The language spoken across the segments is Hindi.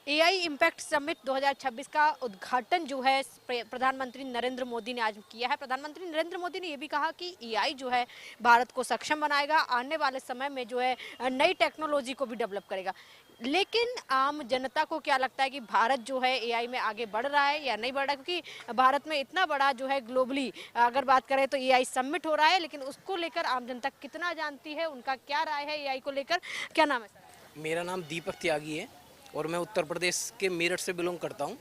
एआई इम्पैक्ट समिट 2026 का उद्घाटन जो है प्रधानमंत्री नरेंद्र मोदी ने आज किया है। प्रधानमंत्री नरेंद्र मोदी ने यह भी कहा कि एआई जो है भारत को सक्षम बनाएगा, आने वाले समय में जो है नई टेक्नोलॉजी को भी डेवलप करेगा। लेकिन आम जनता को क्या लगता है कि भारत जो है एआई में आगे बढ़ रहा है या नहीं बढ़ रहा है? क्योंकि भारत में इतना बड़ा जो है ग्लोबली अगर बात करें तो एआई समिट हो रहा है, लेकिन उसको लेकर आम जनता कितना जानती है, उनका क्या राय है एआई को लेकर? क्या नाम है सर? मेरा नाम दीपक त्यागी है और मैं उत्तर प्रदेश के मेरठ से बिलोंग करता हूं।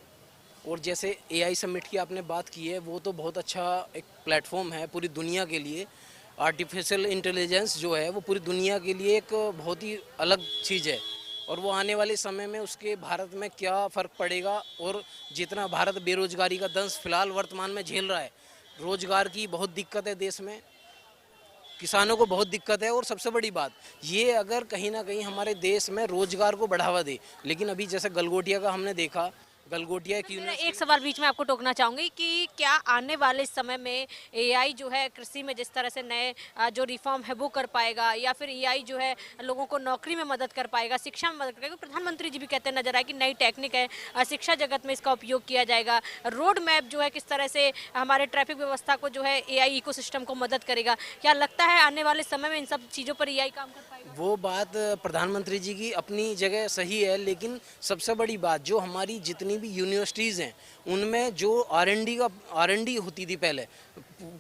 और जैसे एआई समिट की आपने बात की है, वो तो बहुत अच्छा एक प्लेटफॉर्म है पूरी दुनिया के लिए। आर्टिफिशियल इंटेलिजेंस जो है वो पूरी दुनिया के लिए एक बहुत ही अलग चीज़ है और वो आने वाले समय में उसके भारत में क्या फ़र्क पड़ेगा। और जितना भारत बेरोजगारी का दंश फिलहाल वर्तमान में झेल रहा है, रोजगार की बहुत दिक्कत है देश में, किसानों को बहुत दिक्कत है। और सबसे बड़ी बात ये, अगर कहीं ना कहीं हमारे देश में रोजगार को बढ़ावा दे, लेकिन अभी जैसे गलगोटिया का हमने देखा, गलगोटिया की मेरा एक सवाल बीच में आपको टोकना चाहूंगी कि क्या आने वाले समय में एआई जो है कृषि में जिस तरह से नए जो रिफॉर्म है वो कर पाएगा, या फिर एआई जो है लोगों को नौकरी में मदद कर पाएगा, शिक्षा में मदद करेगा? प्रधानमंत्री जी भी कहते नजर आए कि नई टेक्निक है, शिक्षा जगत में इसका उपयोग किया जाएगा। रोड मैप जो है किस तरह से हमारे ट्रैफिक व्यवस्था को जो है एआई इकोसिस्टम को मदद करेगा। क्या लगता है आने वाले समय में इन सब चीज़ों पर एआई काम कर पाएगा? वो बात प्रधानमंत्री जी की अपनी जगह सही है, लेकिन सबसे बड़ी बात जो हमारी जितनी भी यूनिवर्सिटीज़ हैं उनमें जो आरएनडी होती थी पहले,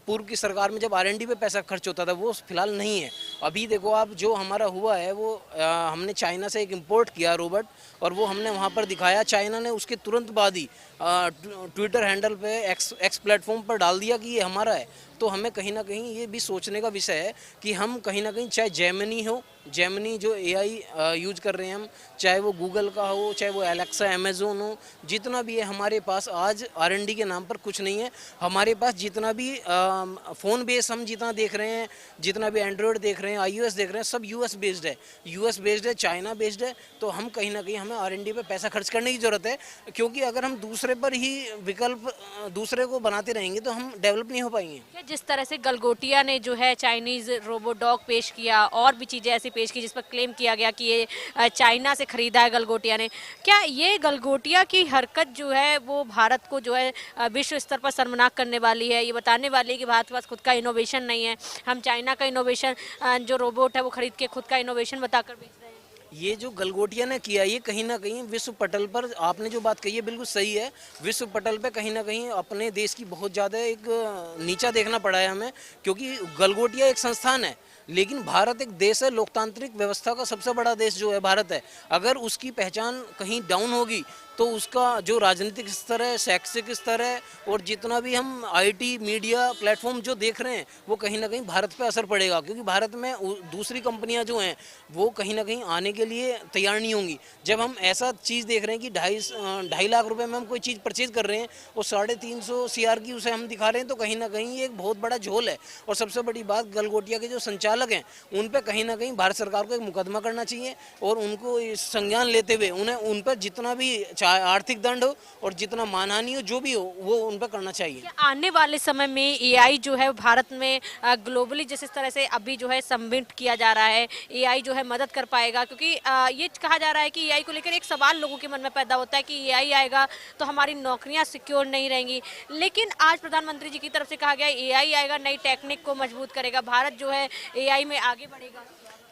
पूर्व की सरकार में जब आरएनडी पे पैसा खर्च होता था, वो फिलहाल नहीं है। अभी देखो आप, जो हमारा हुआ है वो हमने चाइना से एक इम्पोर्ट किया रोबोट और वो हमने वहाँ पर दिखाया। चाइना ने उसके तुरंत बाद ही ट्विटर हैंडल पे एक्स प्लेटफॉर्म पर डाल दिया कि ये हमारा है। तो हमें कहीं ना कहीं ये भी सोचने का विषय है कि हम कहीं ना कहीं, चाहे जेमिनी हो, जेमिनी जो एआई यूज कर रहे हैं हम, चाहे वो गूगल का हो, चाहे वो एलेक्सा अमेजोन हो, जितना भी है हमारे पास आज आरएनडी के नाम पर कुछ नहीं है। हमारे पास जितना भी फ़ोन बेस हम जितना देख रहे हैं, जितना भी एंड्रॉयड देख रहे हैं, आईओएस देख रहे हैं, सब यूएस बेस्ड है, यूएस बेस्ड है, चाइना बेस्ड है। तो हम कहीं ना कहीं, हमें आरएनडी पे पैसा खर्च करने की ज़रूरत है, क्योंकि अगर हम दूसरे पर ही विकल्प दूसरे को बनाते रहेंगे तो हम डेवलप नहीं हो पाएंगे। जिस तरह से गलगोटिया ने जो है चाइनीज रोबोडॉग पेश किया और भी चीजें ऐसी पेश की जिस पर क्लेम किया गया कि ये चाइना से खरीदा है गलगोटिया ने, क्या ये गलगोटिया की हरकत जो है वो भारत को जो है विश्व स्तर पर शर्मनाक करने वाली है? ये बताने वाली है कि भारत के पास खुद का इनोवेशन नहीं है, हम चाइना का इनोवेशन जो रोबोट है वो खरीद के खुद का इनोवेशन बताकर बेच रहे हैं। ये जो गलगोटिया ने किया, ये कहीं ना कहीं विश्व पटल पर, आपने जो बात कही है बिल्कुल सही है, विश्व पटल पे कहीं ना कहीं अपने देश की बहुत ज़्यादा एक नीचा देखना पड़ा है हमें। क्योंकि गलगोटिया एक संस्थान है, लेकिन भारत एक देश है, लोकतांत्रिक व्यवस्था का सबसे बड़ा देश जो है भारत है। अगर उसकी पहचान कहीं डाउन होगी तो उसका जो राजनीतिक स्तर है, शैक्षिक स्तर है, और जितना भी हम आईटी मीडिया प्लेटफॉर्म जो देख रहे हैं, वो कहीं ना कहीं भारत पे असर पड़ेगा। क्योंकि भारत में दूसरी कंपनियां जो हैं वो कहीं ना कहीं आने के लिए तैयार नहीं होंगी। जब हम ऐसा चीज़ देख रहे हैं कि 2.5 लाख रुपए में हम कोई चीज़ परचेज कर रहे हैं और 350 CR की उसे हम दिखा रहे हैं, तो कहीं ना कहीं ये एक बहुत बड़ा झोल है। और सबसे बड़ी बात, गलगोटिया के जो संचालक हैं उन पर कहीं ना कहीं भारत सरकार को एक मुकदमा करना चाहिए और उनको संज्ञान लेते हुए उन्हें उन पर जितना भी आर्थिक दंड हो और जितना मानहानि हो, जो भी हो, वो उन पर करना चाहिए। आने वाले समय में एआई जो है भारत में ग्लोबली जिस तरह से अभी जो है सबमिट किया जा रहा है, एआई जो है मदद कर पाएगा? क्योंकि ये कहा जा रहा है कि एआई को लेकर एक सवाल लोगों के मन में पैदा होता है कि एआई आएगा तो हमारी नौकरियां सिक्योर नहीं रहेंगी। लेकिन आज प्रधानमंत्री जी की तरफ से कहा गया एआई आएगा, नई टेक्निक को मजबूत करेगा, भारत जो है एआई में आगे बढ़ेगा।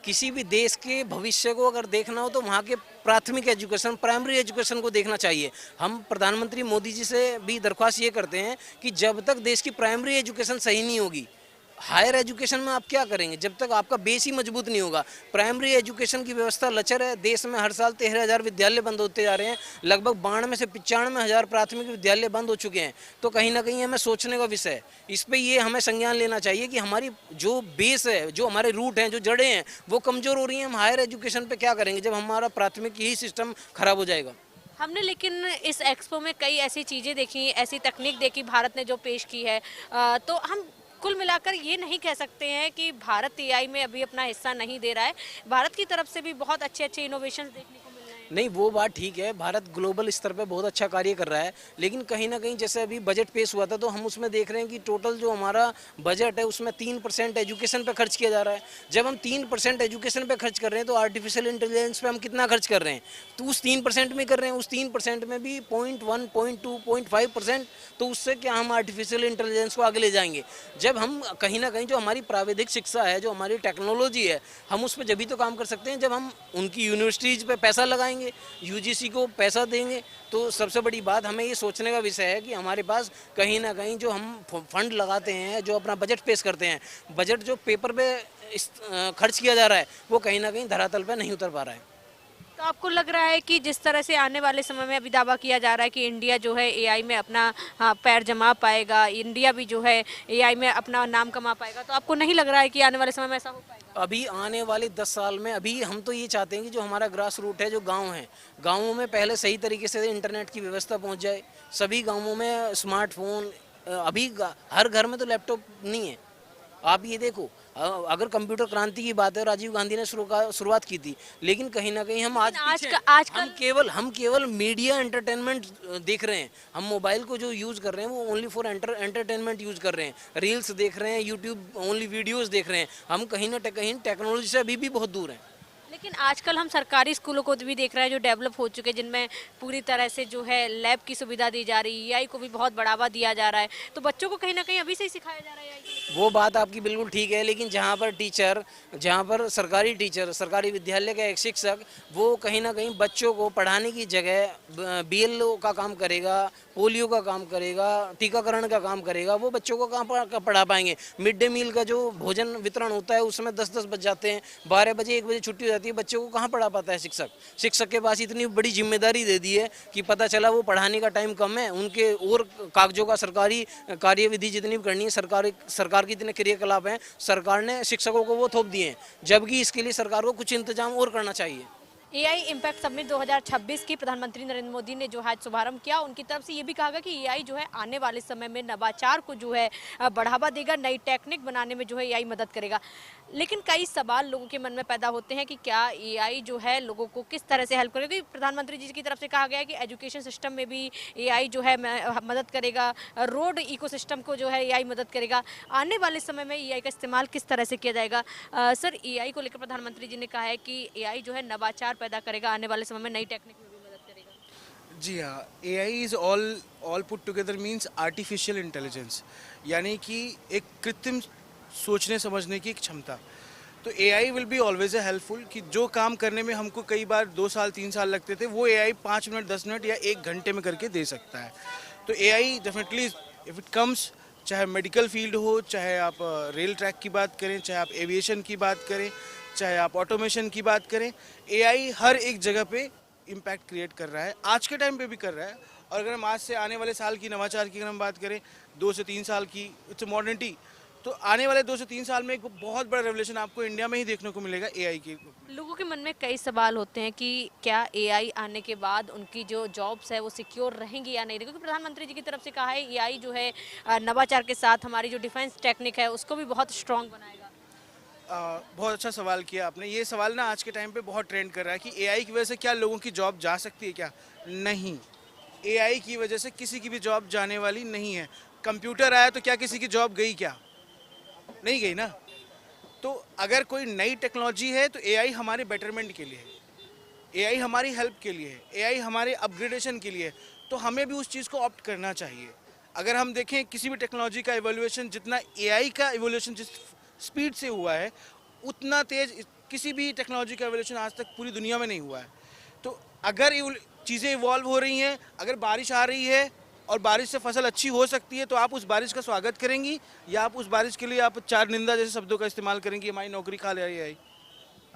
किसी भी देश के भविष्य को अगर देखना हो तो वहाँ के प्राथमिक एजुकेशन, प्राइमरी एजुकेशन को देखना चाहिए। हम प्रधानमंत्री मोदी जी से भी दरख्वास्त ये करते हैं कि जब तक देश की प्राइमरी एजुकेशन सही नहीं होगी, हायर एजुकेशन में आप क्या करेंगे जब तक आपका बेस ही मजबूत नहीं होगा। प्राइमरी एजुकेशन की व्यवस्था लचर है। देश में हर साल 13,000 विद्यालय बंद होते जा रहे हैं, लगभग 92 से 95,000 प्राथमिक विद्यालय बंद हो चुके हैं। तो कहीं ना कहीं हमें सोचने का विषय है, इस पर ये हमें संज्ञान लेना चाहिए कि हमारी जो बेस है, जो हमारे रूट हैं, जो जड़ें हैं, वो कमज़ोर हो रही हैं। हम हायर एजुकेशन पर क्या करेंगे जब हमारा प्राथमिक ही सिस्टम खराब हो जाएगा। हमने लेकिन इस एक्सपो में कई ऐसी चीज़ें देखी, ऐसी तकनीक देखी भारत ने जो पेश की है, तो हम कुल मिलाकर ये नहीं कह सकते हैं कि भारत एआई में अभी अपना हिस्सा नहीं दे रहा है। भारत की तरफ से भी बहुत अच्छे अच्छे इनोवेशंस देखने को मिल रहे हैं। नहीं, वो बात ठीक है, भारत ग्लोबल स्तर पे बहुत अच्छा कार्य कर रहा है, लेकिन कहीं ना कहीं जैसे अभी बजट पेश हुआ था तो हम उसमें देख रहे हैं कि टोटल जो हमारा बजट है उसमें 3% एजुकेशन पे खर्च किया जा रहा है। जब हम 3% एजुकेशन पे खर्च कर रहे हैं तो आर्टिफिशियल इंटेलिजेंस पे हम कितना खर्च कर रहे हैं? तो उस 3% में कर रहे हैं, उस 3% में भी 0.1, 0.2, 0.5%, तो उससे क्या हम आर्टिफिशियल इंटेलिजेंस को आगे ले जाएंगे? जब हम कहीं ना कहीं जो हमारी प्राविधिक शिक्षा है, जो हमारी टेक्नोलॉजी है, हम उस पर जब भी तो काम कर सकते हैं जब हम उनकी यूनिवर्सिटीज़ पे पैसा लगाएंगे, यूजीसी को पैसा देंगे। तो सबसे बड़ी बात हमें ये सोचने का विषय है कि हमारे पास कहीं ना कहीं जो हम फंड लगाते हैं, जो अपना बजट पेश करते हैं, बजट जो पेपर पे खर्च किया जा रहा है वो कहीं ना कहीं धरातल पे नहीं उतर पा रहा है। तो आपको लग रहा है कि जिस तरह से आने वाले समय में अभी दावा किया जा रहा है कि इंडिया जो है एआई में अपना पैर जमा पाएगा, इंडिया भी जो है एआई में अपना नाम कमा पाएगा, तो आपको नहीं लग रहा है कि आने वाले समय में ऐसा हो पाएगा? अभी आने वाले 10 साल में अभी हम तो ये चाहते हैं कि जो हमारा ग्रास रूट है, जो गांव है, गांवों में पहले सही तरीके से इंटरनेट की व्यवस्था पहुंच जाए, सभी गांवों में स्मार्टफोन, अभी हर घर में तो लैपटॉप नहीं है। आप ये देखो, अगर कंप्यूटर क्रांति की बात है, राजीव गांधी ने शुरुआत की थी, लेकिन कहीं ना कहीं हम आज पीछे हैं। आजकल हम केवल मीडिया एंटरटेनमेंट देख रहे हैं। हम मोबाइल को जो यूज़ कर रहे हैं वो ओनली फॉर एंटरटेनमेंट यूज़ कर रहे हैं, रील्स देख रहे हैं, यूट्यूब ओनली वीडियोस देख रहे हैं। हम कहीं ना कहीं टेक्नोलॉजी से अभी भी बहुत दूर हैं। लेकिन आजकल हम सरकारी स्कूलों को भी देख रहे हैं जो डेवलप हो चुके हैं, जिनमें पूरी तरह से जो है लैब की सुविधा दी जा रही है, एआई को भी बहुत बढ़ावा दिया जा रहा है, तो बच्चों को कहीं ना कहीं अभी से ही सिखाया जा रहा है AI? वो बात आपकी बिल्कुल ठीक है, लेकिन जहाँ पर सरकारी टीचर, सरकारी विद्यालय का एक शिक्षक, वो कहीं ना कहीं बच्चों को पढ़ाने की जगह बीएलओ का काम करेगा, पोलियो का काम करेगा, टीकाकरण का काम करेगा, वो बच्चों को कहाँ पढ़ा पाएंगे? मिड डे मील का जो भोजन वितरण होता है उसमें 10-10 बज जाते हैं, 12 बजे 1 बजे छुट्टी हो जाती है, बच्चों को कहाँ पढ़ा पाता है शिक्षक? शिक्षक के पास इतनी बड़ी जिम्मेदारी दे दी है कि पता चला वो पढ़ाने का टाइम कम है, उनके और कागजों का सरकारी कार्यविधि जितनी भी करनी है, सरकार के इतने क्रियाकलाप हैं, सरकार ने शिक्षकों को वो थोप दिए हैं, जबकि इसके लिए सरकार को कुछ इंतजाम और करना चाहिए। एआई इम्पैक्ट समिट 2026 की प्रधानमंत्री नरेंद्र मोदी ने जो है शुभारंभ किया, उनकी तरफ से ये भी कहा गया कि एआई जो है आने वाले समय में नवाचार को जो है बढ़ावा देगा, नई टेक्निक बनाने में जो है एआई मदद करेगा। लेकिन कई सवाल लोगों के मन में पैदा होते हैं कि क्या एआई जो है लोगों को किस तरह से हेल्प करेगा, क्योंकि प्रधानमंत्री जी की तरफ से कहा गया है कि एजुकेशन सिस्टम में भी एआई जो है मदद करेगा, रोड इकोसिस्टम को जो है एआई मदद करेगा। आने वाले समय में एआई का इस्तेमाल किस तरह से किया जाएगा? सर, एआई को लेकर प्रधानमंत्री जी ने कहा है कि एआई जो है नवाचार पैदा करेगा, आने वाले समय में नई टेक्निक में भी मदद करेगा। जी हाँ, AI is all put together means artificial intelligence, यानी कि एक कृत्रिम सोचने समझने की एक क्षमता। तो AI will be always a helpful, कि जो काम करने में हमको कई बार 2 साल 3 साल लगते थे, वो एआई 5 मिनट 10 मिनट या 1 घंटे में करके दे सकता है। तो AI definitely if it comes, चाहे मेडिकल फील्ड हो, चाहे आप रेल ट्रैक की बात करें, चाहे आप एविएशन की बात करें, चाहे आप ऑटोमेशन की बात करें, एआई हर एक जगह पे इम्पैक्ट क्रिएट कर रहा है, आज के टाइम पे भी कर रहा है। और अगर हम आज से आने वाले साल की नवाचार की अगर हम बात करें, 2 से 3 साल की, इट्स मॉडर्निटी, तो आने वाले 2 से 3 साल में एक बहुत बड़ा रेवोल्यूशन आपको इंडिया में ही देखने को मिलेगा एआई की। लोगों के मन में कई सवाल होते हैं कि क्या एआई आने के बाद उनकी जो जॉब्स है वो सिक्योर रहेंगी या नहीं, क्योंकि प्रधानमंत्री जी की तरफ से कहा है एआई जो है नवाचार के साथ हमारी जो डिफेंस टेक्निक है उसको भी बहुत स्ट्रांग बनाएगा। बहुत अच्छा सवाल किया आपने। ये सवाल ना आज के टाइम पे बहुत ट्रेंड कर रहा है कि एआई की वजह से क्या लोगों की जॉब जा सकती है क्या? नहीं, एआई की वजह से किसी की भी जॉब जाने वाली नहीं है। कंप्यूटर आया तो क्या किसी की जॉब गई क्या? नहीं गई ना। तो अगर कोई नई टेक्नोलॉजी है तो एआई हमारे बेटरमेंट के लिए है, एआई हमारी हेल्प के लिए है, एआई हमारे अपग्रेडेशन के लिए है, तो हमें भी उस चीज़ को ऑप्ट करना चाहिए। अगर हम देखें किसी भी टेक्नोलॉजी का इवोल्यूशन, जितना एआई का इवोल्यूशन जिस स्पीड से हुआ है, उतना तेज किसी भी टेक्नोलॉजी का इवोल्यूशन आज तक पूरी दुनिया में नहीं हुआ है। तो अगर चीज़ें इवॉल्व हो रही हैं, अगर बारिश आ रही है और बारिश से फसल अच्छी हो सकती है, तो आप उस बारिश का स्वागत करेंगी या आप उस बारिश के लिए आप 4 निंदा जैसे शब्दों का इस्तेमाल करेंगी, हमारी नौकरी खा ले रही है?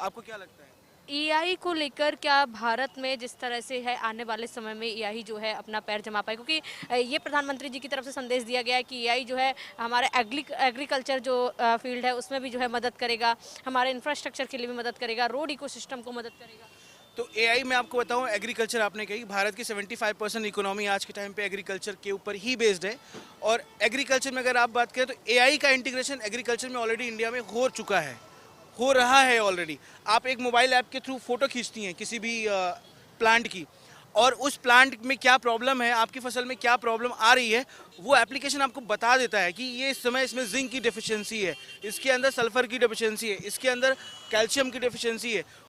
आपको क्या लगता है? एआई को लेकर क्या भारत में जिस तरह से है आने वाले समय में एआई जो है अपना पैर जमा पाए, क्योंकि ये प्रधानमंत्री जी की तरफ से संदेश दिया गया है कि एआई जो है हमारे एग्रीकल्चर जो फील्ड है उसमें भी जो है मदद करेगा, हमारे इंफ्रास्ट्रक्चर के लिए भी मदद करेगा, रोड इकोसिस्टम को मदद करेगा। तो एआई मैं आपको बताऊं, एग्रीकल्चर आपने कही, भारत की 75% इकोनॉमी आज के टाइम पे एग्रीकल्चर के ऊपर ही बेस्ड है। और एग्रीकल्चर में अगर आप बात करें तो एआई का इंटीग्रेशन एग्रीकल्चर में ऑलरेडी इंडिया में हो चुका है, हो रहा है ऑलरेडी। आप एक मोबाइल ऐप के थ्रू फोटो खींचती हैं किसी भी प्लांट की, और उस प्लांट में क्या प्रॉब्लम है, आपकी फसल में क्या प्रॉब्लम आ रही है, वो एप्लीकेशन आपको बता देता है कि ये इस समय इसमें जिंक की डेफिशिएंसी है, इसके अंदर सल्फर की डेफिशिएंसी है, इसके अंदर कैल्शियम की डेफिशिएंसी है।